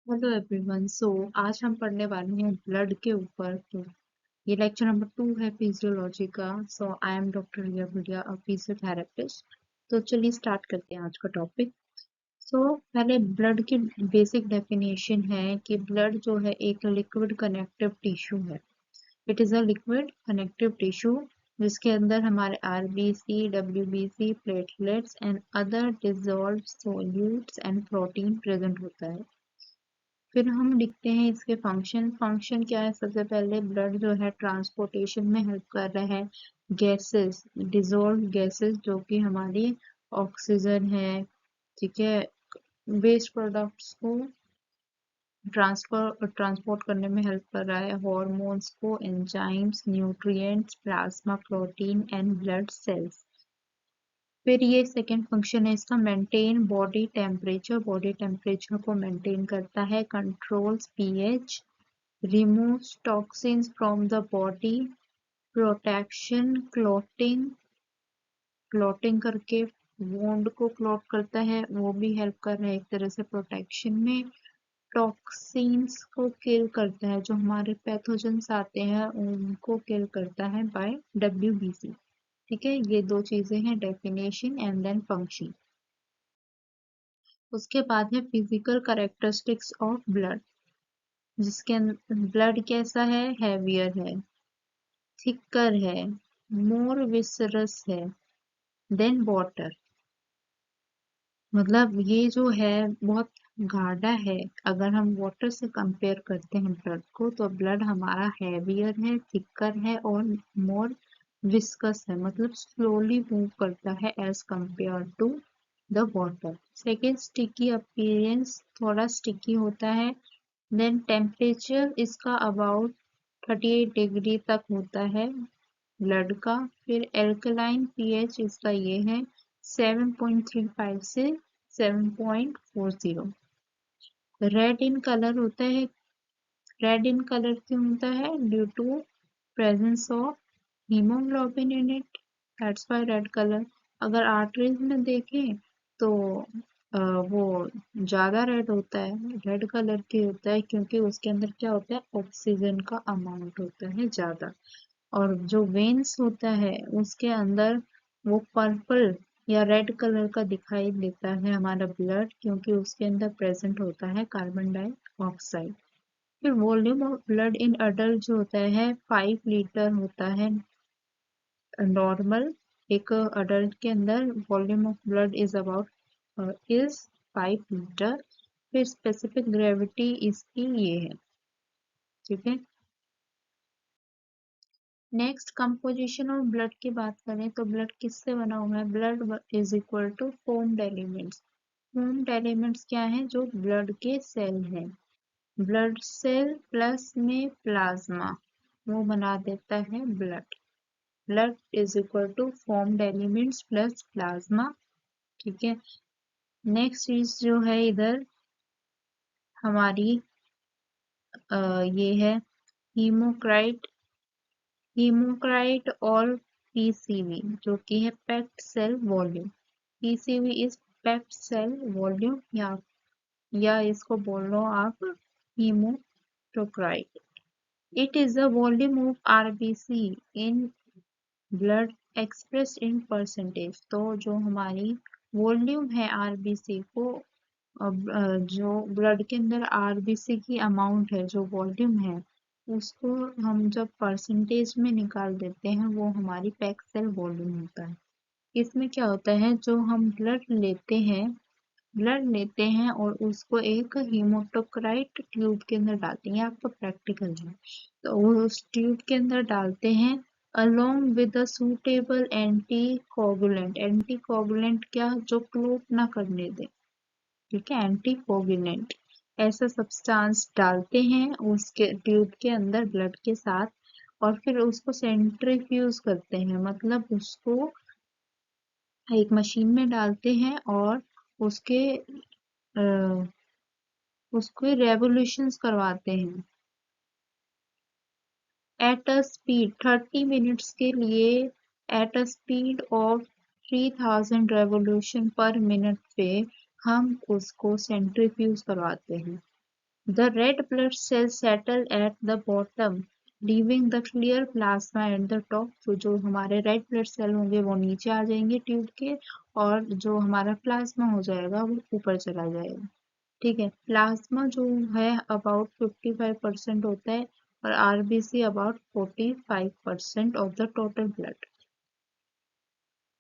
Hello everyone. आज हम पढ़ने वाले हैं ब्लड के ऊपर। तो ये लेक्चर नंबर 2 है फिजियोलॉजी का। I am doctor Riya Bhudiya, a physiotherapist. तो चलिए स्टार्ट करते हैं आज का टॉपिक। पहले ब्लड की बेसिक डेफिनेशन है कि ब्लड जो है एक लिक्विड कनेक्टिव टिश्यू है। It is a liquid connective tissue जिसके अंदर हमारे RBC, WBC, platelets and other dissolved solutes and protein present होता है। फिर हम लिखते हैं इसके फंक्शन। फंक्शन क्या है? सबसे पहले ब्लड जो है ट्रांसपोर्टेशन में हेल्प कर रहा है गैसेस, डिजोल्व गैसेस जो कि हमारी ऑक्सीजन है, ठीक है, वेस्ट प्रोडक्ट्स को ट्रांसपोर्ट करने में हेल्प कर रहा है, हॉर्मोन्स को, enzymes, nutrients, plasma, protein and blood cells. फिर ये सेकेंड फंक्शन है इसका, maintain body temperature. Body temperature को मेंटेन करता है, controls pH, removes toxins from the body, protection, clotting करके वोंड को क्लॉट करता है, वो भी हेल्प कर रहा है एक तरह से प्रोटेक्शन में। टॉक्सिन्स को किल करता है, जो हमारे पैथोजेंस आते हैं उनको किल करता है बाय डब्ल्यूबीसी। ठीक है, ये दो चीजें हैं, डेफिनेशन एंड देन फंक्शन। उसके बाद है फिजिकल कैरेक्टरिस्टिक्स ऑफ ब्लड, जिसके ब्लड कैसा है? हैवियर है, थिकर है, मोर विसरस है देन वाटर। मतलब ये जो है बहुत गाढ़ा है। अगर हम वाटर से कंपेयर करते हैं ब्लड को, तो ब्लड हमारा हैवियर है, थिकर है और मोर विस्कस है, मतलब स्लोली मूव करता है as compared to the water. Second, sticky appearance, थोड़ा स्टिकी होता है। देन टेम्परेचर इसका अबाउट 38 डिग्री तक होता है ब्लड का। फिर एल्कलाइन पीएच इसका ये है 7.35 से 7.40। रेड इन कलर होता है। रेड इन कलर क्यों होता है? Due to presence of haemoglobin in it, that's why red colour. अगर आर्टरीज में देखें तो वो ज्यादा रेड होता है, रेड कलर की होता है, क्योंकि उसके अंदर क्या होता है? ऑक्सीजन का अमाउंट होता है ज्यादा। और जो वेन्स होता है उसके अंदर वो पर्पल या रेड कलर का दिखाई देता है हमारा ब्लड, क्योंकि उसके अंदर प्रेजेंट होता है कार्बन डाइऑक्साइड। फिर volume of blood in adult जो होता है 5 लीटर होता है नॉर्मल। एक अडल्ट के अंदर volume of blood is 5 litre. फिर स्पेसिफिक ग्रेविटी इसकी ये है, ठीक है। नेक्स्ट, कंपोजिशन ऑफ ब्लड की बात करें तो ब्लड किससे बना हुआ है? Blood is equal to formed elements. Formed elements क्या है? जो ब्लड के सेल हैं। ब्लड सेल प्लस में प्लाज्मा, वो बना देता है blood. Blood is equal to formed elements plus plasma, ठीक है। नेक्स्ट चीज जो है इधर हमारी ये है हीमोक्राइट। हीमोक्राइट और पीसीवी जो कि है packed cell volume. PCV is packed cell volume, या इसको बोल लो आप haematocrit. It is the volume of RBC in blood expressed in percentage. तो जो हमारी वॉल्यूम है आरबीसी को, जो ब्लड के अंदर आरबीसी की अमाउंट है, जो वॉल्यूम है, उसको हम जब परसेंटेज में निकाल देते हैं, वो हमारी पैक्ड सेल वॉल्यूम होता है। इसमें क्या होता है? जो हम ब्लड लेते हैं और उसको एक हीमोटोक्राइट ट्यूब के अंदर डालते हैं, ये आपका प्रैक्टिकल है। तो वो उस ट्यूब के अंदर डालते हैं along with a suitable anticoagulant। Anticoagulant क्या? जो क्लोट ना करने दे, ठीक है, एंटीकोगुलेंट। ऐसा सब्सटेंस डालते हैं उसके ट्यूब के अंदर ब्लड के साथ, और फिर उसको सेंट्रीफ्यूज करते हैं, मतलब उसको एक मशीन में डालते हैं और उसके उसके रेवोल्यूशंस करवाते हैं एट अ स्पीड 30 मिनट्स के लिए, at a speed of 3000 revolution पर मिनट पे हम उसको सेंट्रीफ्यूज करवाते हैं। The red blood cells settle at the bottom, leaving the clear plasma at the top. तो जो हमारे रेड ब्लड सेल होंगे वो नीचे आ जाएंगे ट्यूब के, और जो हमारा प्लाज्मा हो जाएगा वो ऊपर चला जाएगा। ठीक है, प्लाज्मा जो है अबाउट 55% होता है, और RBC about 45% of the total blood.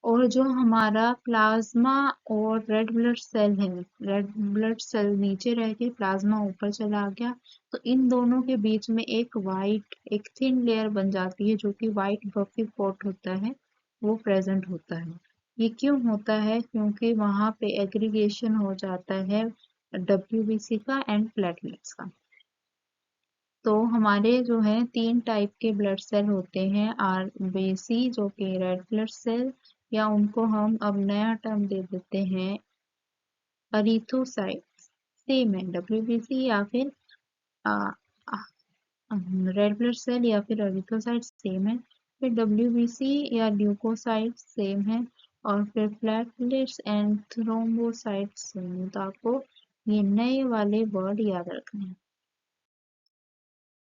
और जो हमारा प्लाज्मा और रेड ब्लड सेल है, रेड ब्लड सेल नीचे रह के प्लाज्मा ऊपर चला गया, तो इन दोनों के बीच में एक थिन लेयर बन जाती है, जो कि वाइट बफी कोट होता है, वो प्रेजेंट होता है। ये क्यों होता है? क्योंकि वहां पे एग्रीगेशन हो जाता है डब्ल्यूबीसी का एंड प्लेटलेट्स का। तो हमारे जो है 3 टाइप के ब्लड सेल होते हैं, आरबीसी जो कि रेड ब्लड सेल, या उनको हम अब नया टर्म दे देते हैं अरिथोसाइट्स। सेम है, डब्ल्यूबीसी या फिर रेड ब्लड सेल या फिर अरिथोसाइट्स सेम है, फिर डब्ल्यूबीसी या ल्यूकोसाइट्स सेम है, और फिर प्लेटलेट्स एंड थ्रोम्बोसाइट्स सेम है। तो आपको ये नए वाले वर्ड याद रखने हैं।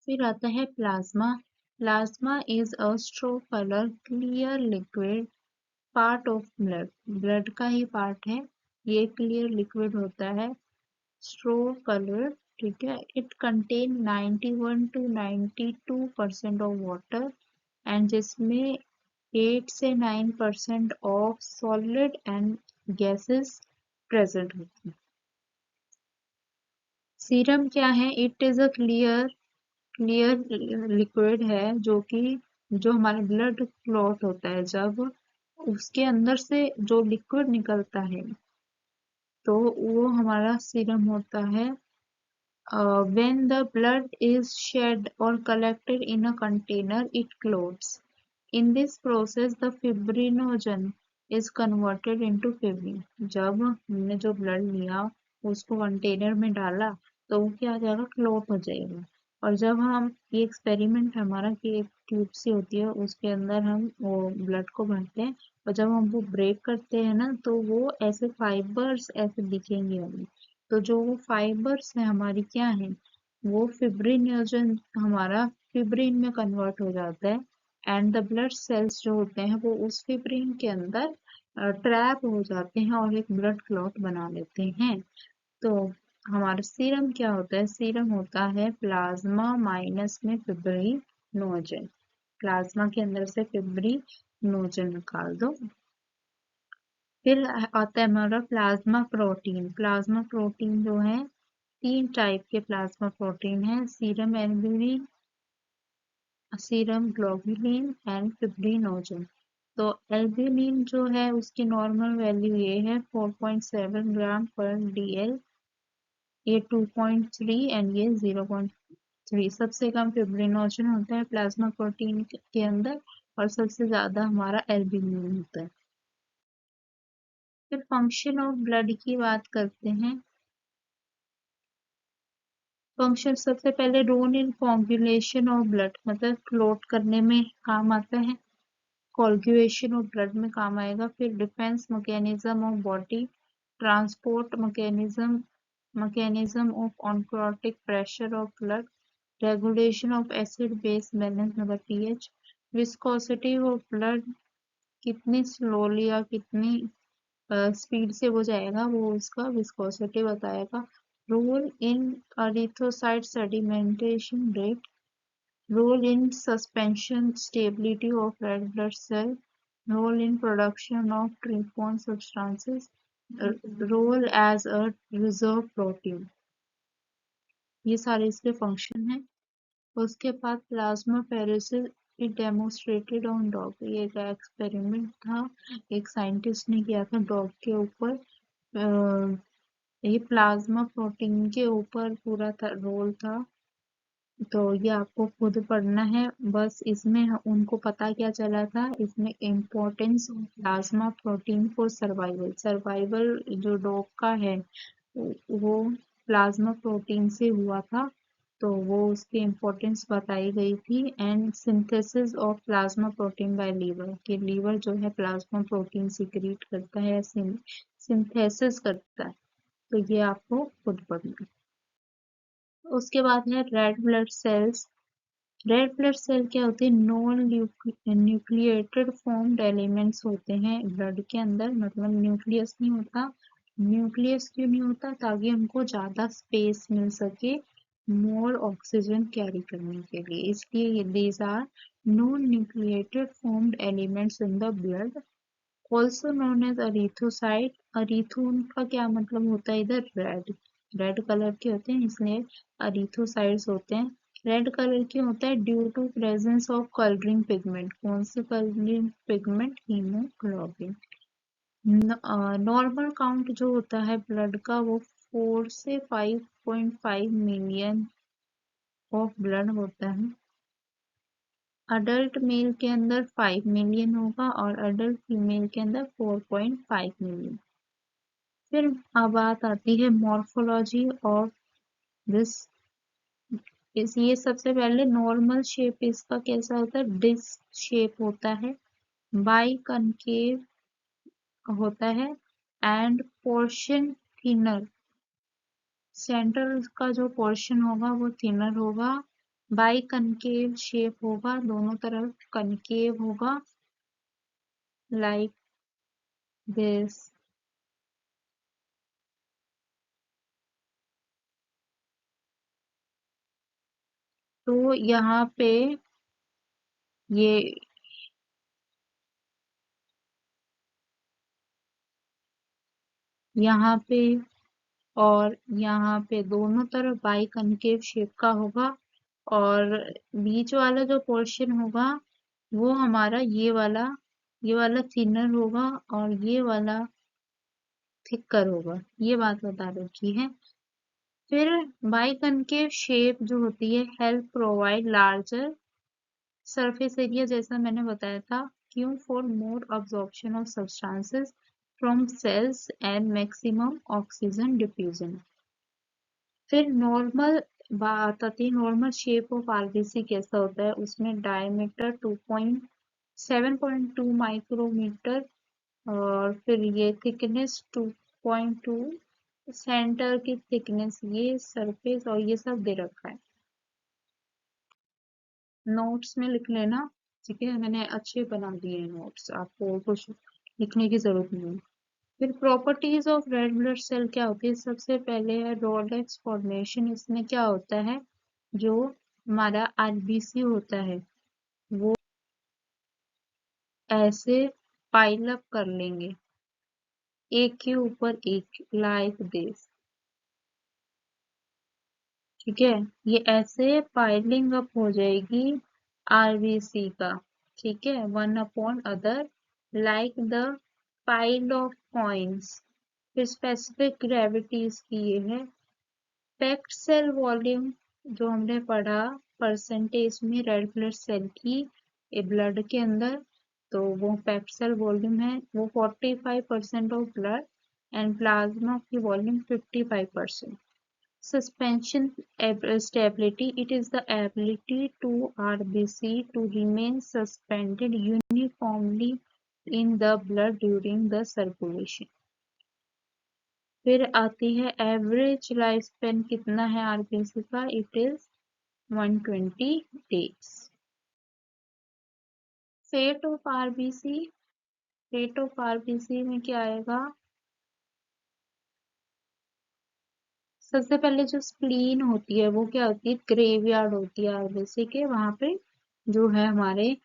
फिर आता है plasma. Plasma is a straw colour clear liquid part of blood. Blood का ही पार्ट है, ये क्लियर लिक्विड होता है, स्ट्रो कलर। ठीक है, it contain 91 to 92% of water, and जिसमें 8 से 9% of solid and gases present होती हैं। सीरम क्या है? It is a clear liquid है, जो कि जो हमारा ब्लड क्लॉट होता है, जब उसके अंदर से जो लिक्विड निकलता है तो वो हमारा सीरम होता है। When the blood is shed or collected in a container, it clots. In this process, the fibrinogen is converted into fibrin. जब हमने जो ब्लड लिया उसको कंटेनर में डाला, तो वो क्या हो जाएगा? क्लोट हो जाएगा। और जब हम ये एक्सपेरिमेंट हमारा कि एक ट्यूब सी होती है, उसके अंदर हम वो ब्लड को भरते हैं, और जब हम वो ब्रेक करते हैं ना, तो वो ऐसे फाइबर्स ऐसे दिखेंगे हमें। तो जो वो फाइबर्स है हमारी क्या है, वो फिब्रिनोजन हमारा फिब्रिन में कन्वर्ट हो जाता है, एंड द ब्लड सेल्स जो होते हैं वो उस फिब्रिन के अंदर ट्रैप हो जाते हैं और एक ब्लड क्लॉट बना लेते हैं। तो हमारा सीरम क्या होता है? सीरम होता है प्लाज्मा माइनस में फिब्रिनोजन। प्लाज्मा के अंदर से फिब्रिनोजन निकाल दो। फिर आता है हमारा प्लाज्मा प्रोटीन। प्लाज्मा प्रोटीन जो है 3 टाइप के प्लाज्मा प्रोटीन है, serum albumin, serum globulin and fibrinogen. तो एल्ब्यूमिन जो है उसकी नॉर्मल वैल्यू ये है 4.7 ग्राम पर डीएल, ये 2.3 एंड ये 0.3। सबसे कम फिब्रिनोजन होता है प्लाज्मा प्रोटीन के अंदर, और सबसे ज्यादा हमारा एल्ब्यूमिन होता है। फिर फंक्शन ऑफ ब्लड की बात करते हैं। फंक्शन सबसे पहले रोल इन कोagulation ऑफ ब्लड, मतलब क्लॉट करने में काम आता है, कोagulation ऑफ ब्लड में काम आएगा। फिर defence mechanism of body, transport mechanism of oncotic pressure of blood, regulation of acid base balance मतलब पीएच, विस्कोसिटी ऑफ ब्लड, कितनी स्लोली या कितनी स्पीड से वो जाएगा, वो उसका विस्कोसिटी बताएगा। Role in erythrocyte sedimentation rate, role in suspension stability of red blood cell, role in production of tryptophan substances, role as a reserve protein। ये सारे इसके फंक्शन हैं। उसके बाद plasma pheresis it demonstrated on dog. ये एक experiment था, एक साइंटिस्ट ने किया था डॉग के ऊपर। ये प्लाज्मा प्रोटीन के ऊपर पूरा रोल था, तो ये आपको खुद पढ़ना है। बस इसमें उनको पता क्या चला था, इसमें importance of plasma protein for survival. Survival जो डॉग का है वो प्लाज्मा प्रोटीन से हुआ था, तो वो उसकी इम्पोर्टेंस बताई गई थी। And synthesis of plasma protein by liver, कि लीवर जो है प्लाज्मा प्रोटीन सिक्रीट करता है, सिंथेसिस करता है। तो ये आपको खुद पढ़ना है। उसके बाद है red blood cells. Red blood cell क्या होती है? नॉन न्यूक्लिएटेड फॉर्म्ड एलिमेंट्स होते हैं ब्लड के अंदर, मतलब न्यूक्लियस नहीं होता। न्यूक्लियस क्यों नहीं होता? ताकि हमको ज्यादा स्पेस मिल सके मोर ऑक्सीजन कैरी करने के लिए, इसलिए these are non nucleated formed elements in the blood, also known as erythrocyte. Erythron का क्या मतलब होता है? इधर रेड, रेड कलर के होते हैं इसलिए अरीथोसाइट्स होते हैं। रेड कलर क्यों होता है? Due to presence of colouring pigment. कौन से colouring pigment? Haemoglobin. Normal count जो होता है ब्लड का वो 4 से 5.5 मिलियन ऑफ ब्लड होता है। अडल्ट मेल के अंदर 5 मिलियन होगा और अडल्ट फीमेल के अंदर 4.5 मिलियन। फिर अब बात आती है मॉर्फोलॉजी ऑफ दिस। इस ये सबसे पहले नॉर्मल शेप इसका कैसा होता है? डिस्क शेप होता है, बाई कनकेव होता है एंड पोर्शन थिनर। सेंटर का जो पोर्शन होगा वो थिनर होगा, बाई कनकेव शेप होगा, दोनों तरफ कनकेव होगा लाइक दिस। तो ये यहाँ पे और यहाँ पे दोनों तरफ बाई कनकेव शेप का होगा, और बीच वाला जो पोर्शन होगा वो हमारा ये वाला थिनर होगा और ये वाला थिकर होगा, ये बात बता रखी है। फिर बाई कनकेव शेप जो होती है help provide larger surface area, जैसा मैंने बताया था, क्यों? For more absorption of substances from cells and maximum oxygen diffusion. फिर नॉर्मल बात आती है, नॉर्मल शेप ऑफ आरबीसी कैसा होता है? उसमें डायमीटर 7.2 माइक्रोमीटर, और फिर ये थिकनेस 2.2, सेंटर की थिकनेस, ये सरफेस और ये सब दे रखा है, नोट्स में लिख लेना। ठीक है, मैंने अच्छे बना दिए हैं नोट्स, आपको कुछ लिखने की जरूरत नहीं है। फिर properties of red blood cell क्या होती है? सबसे पहले है रोडेक्स फॉर्मेशन। इसमें क्या होता है? जो हमारा आरबीसी होता है वो ऐसे पाइल अप कर लेंगे, एक के ऊपर एक, लाइक दिस। ठीक है, ये ऐसे पाइलिंग अप हो जाएगी आरबीसी का। ठीक है, one upon other like the pile of coins. फिर स्पेसिफिक ग्रेविटी इसकी ये है। पैक्ड सेल वॉल्यूम जो हमने पढ़ा परसेंटेज में रेड ब्लड सेल की ब्लड के अंदर, तो वो पैक्ड सेल वॉल्यूम है वो 45% ऑफ ब्लड, एंड प्लाज्मा की volume 55%। Suspension stability, it is the ability to RBC to remain suspended uniformly in the blood during the circulation। फिर आती है एवरेज लाइफ स्पेन कितना है आरबीसी का? It is 120 days. Fate of RBC, fate of RBC में क्या आएगा? सबसे पहले जो स्प्लीन होती है वो क्या होती है? ग्रेवयार्ड होती है आरबीसी के, वहां पे जो है हमारे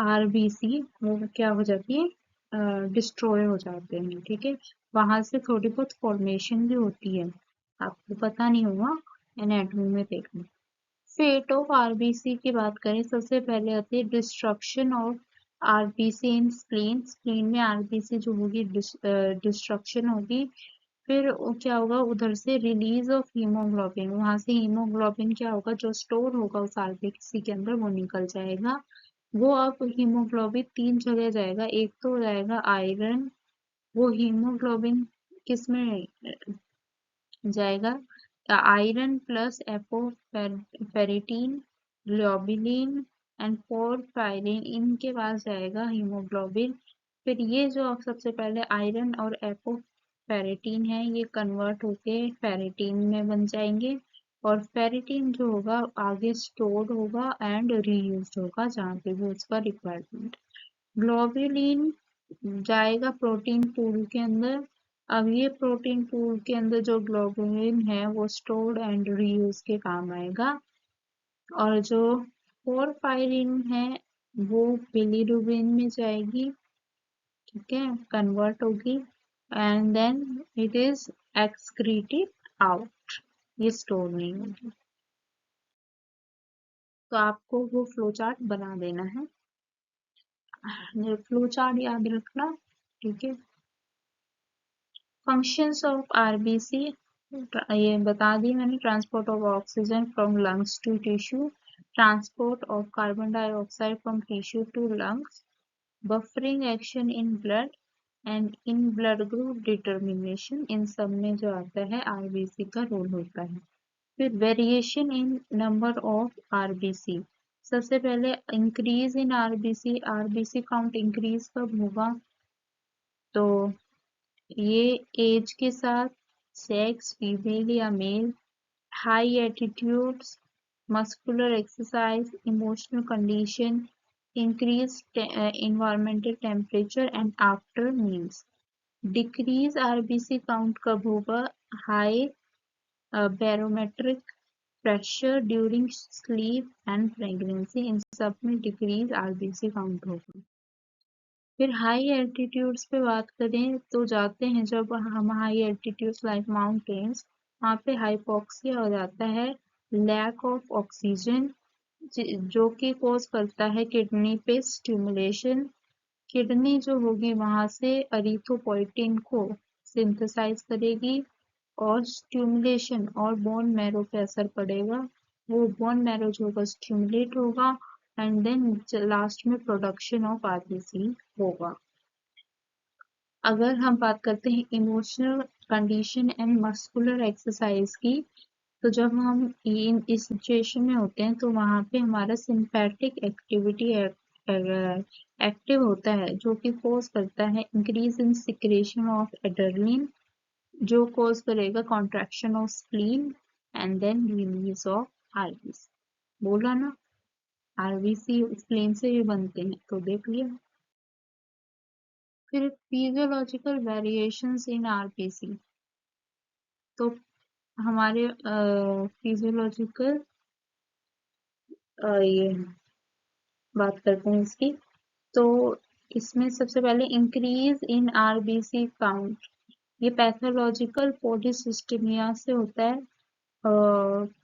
आरबीसी वो क्या हो जाती है? डिस्ट्रॉय हो जाते हैं। ठीक है, वहां से थोड़ी बहुत फॉर्मेशन भी होती है, आपको पता नहीं होगा, एनाटॉमी में देखना। फेट ऑफ आरबीसी की बात करें, सबसे पहले आती है destruction of RBC in spleen. Spleen में आरबीसी जो होगी डिस्ट्रक्शन होगी। फिर क्या होगा? उधर से रिलीज ऑफ हीमोग्लोबिन, वहां से हीमोग्लोबिन क्या होगा? जो स्टोर होगा उस आरबीसी के अंदर वो निकल जाएगा। वो अब हीमोग्लोबिन 3 जगह जाएगा, एक तो हो जाएगा आयरन, वो हीमोग्लोबिन किस में जाएगा? Iron plus apoferritin, globulin and porphyrin, इनके पास जाएगा हीमोग्लोबिन। फिर ये जो सबसे पहले आयरन और एपोफेरिटीन है ये कन्वर्ट होके फेरिटीन में बन जाएंगे, और फेरिटिन जो होगा आगे स्टोर्ड होगा एंड रीयूज्ड होगा जहाँ पे भी उसका रिक्वायरमेंट। ग्लोबुलिन जाएगा प्रोटीन पूल के अंदर। अब ये प्रोटीन पूल के अंदर जो ग्लोबुलिन है वो स्टोर्ड एंड रीयूज के काम आएगा। और जो पोरफायरिन है वो बिलीरुबिन में जाएगी, ठीक है, कन्वर्ट होगी and then it is excreted out, ये स्टोर नहीं होगी। तो आपको वो फ्लो चार्ट बना देना है, फ्लो चार्ट याद रखना, ठीक है। फंक्शंस ऑफ आरबीसी ये बता दी मैंने, transport of oxygen from lungs to tissue, transport of carbon dioxide from tissue to lungs, buffering action in blood and in blood group determination, इन सब में जो आता है आरबीसी का रोल होता है। फिर variation in number of RBC, सबसे पहले increase in RBC, RBC count increase कब होगा, तो ये एज के साथ, सेक्स फीमेल या male, high altitudes, muscular exercise, emotional condition, increase environmental temperature and after meals। Decrease RBC count कब होगा, high barometric pressure during sleep and pregnancy, इन सब में डिक्रीज आरबीसी काउंट होगा। फिर हाई एल्टीट्यूड्स पे बात करें तो जाते हैं जब हम हाई एल्टीट्यूड्स लाइक माउंटेन्स, वहाँ पे हाइपोक्सिया हो जाता है, लैक ऑफ ऑक्सीजन, जो कि कॉज करता है किडनी पे स्टिमुलेशन, किडनी जो होगी वहां से एरिथ्रोपोइटिन को सिंथेसाइज करेगी और स्टिमुलेशन और बोन मैरो पे असर पड़ेगा, वो बोन मैरो जो होगा स्टिमुलेट होगा एंड देन लास्ट में प्रोडक्शन ऑफ आरबीसी होगा। अगर हम बात करते हैं emotional condition and muscular exercise की, तो जब हम इस सिचुएशन में होते हैं तो वहाँ पे हमारा सिंपैथिक एक्टिविटी एक्टिव होता है, जो कि कॉज करता है increase in secretion of adrenaline, जो कॉज करेगा contraction of spleen and then release of RBC. बोला ना, आरबीसी स्प्लीन से भी बनते हैं, तो देख लिया। फिर फिजियोलॉजिकल वेरिएशंस इन आरबीसी, तो हमारे फिजियोलॉजिकल ये बात करते हैं इसकी, तो इसमें सबसे पहले इंक्रीज इन आरबीसी काउंट, ये पैथोलॉजिकल पॉलीसिस्टीमिया से होता है।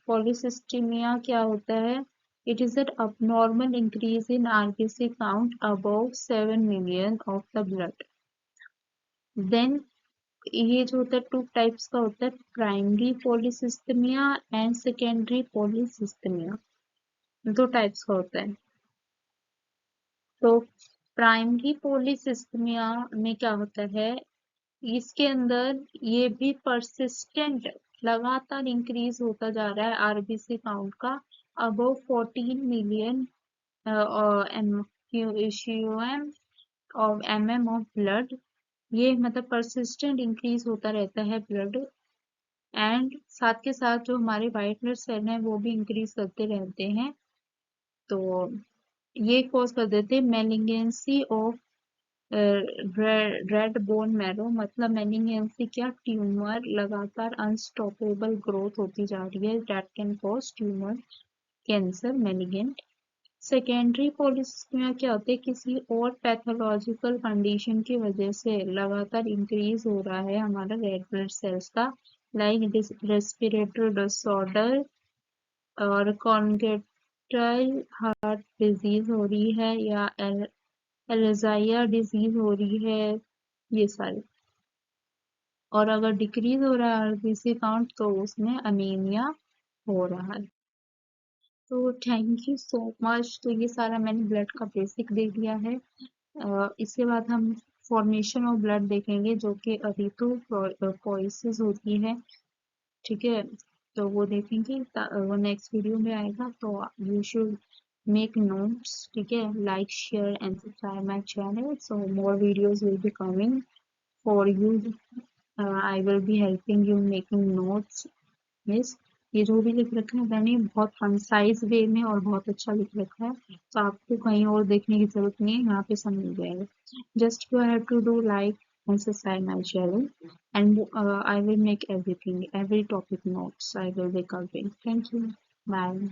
पॉलीसिस्टीमिया क्या होता है, it is an abnormal increase in RBC count above 7 million of the blood। Then ये जो होता है टू टाइप्स का होता है, primary polycythaemia and secondary polycythaemia, दो टाइप्स का होता है। तो प्राइमरी पॉलीसिस्टीमिया में क्या होता है, इसके अंदर ये भी परसिस्टेंट लगातार इंक्रीज होता जा रहा है आरबीसी काउंट का, above 14 million MM of blood, ये मतलब परसिस्टेंट इंक्रीज होता रहता है ब्लड, एंड साथ के साथ जो हमारे व्हाइट ब्लड सेल हैं वो भी इंक्रीज करते रहते हैं, तो ये कॉज कर देते हैं मेलिगनेंसी ऑफ रेड बोन मैरो, मतलब मेलिगनेंसी क्या, ट्यूमर, लगातार अनस्टॉपेबल ग्रोथ होती जा रही है, that can cause tumour, cancer, malignant. Secondary polycythaemia क्या होते हैं, किसी और पैथोलॉजिकल कंडीशन की वजह से लगातार इंक्रीज हो रहा है हमारा रेड ब्लड सेल्स का, लाइक रेस्पिरेटरी डिसऑर्डर और कॉन्जेनिटल हार्ट डिजीज हो रही है या एल्जाइमर डिजीज हो रही है, ये सारे। और अगर डिक्रीज हो रहा है आरबीसी काउंट तो उसमें अनीमिया हो रहा है। तो थैंक यू सो मच। तो ये सारा मैंने ब्लड का बेसिक दे दिया है। इसके बाद हम फॉर्मेशन ऑफ ब्लड देखेंगे जो कि एरिथ्रोपोइसिस होती है, ठीक है, तो वो देखेंगे, वो नेक्स्ट वीडियो में आएगा। तो यू शुड make notes, ठीक है, like, share and subscribe my channel, so more videos will be coming for you। I will be helping you making notes, miss। ये जो भी लिख रखा है मैंने बहुत कंसाइज वे में और बहुत अच्छा लिख रखा है, तो आपको कहीं और देखने की जरूरत नहीं है, यहाँ पे सब मिल जाएगा। Just you have to do like and subscribe my channel, and I will make everything, every topic notes I will make again. Thank you. Bye.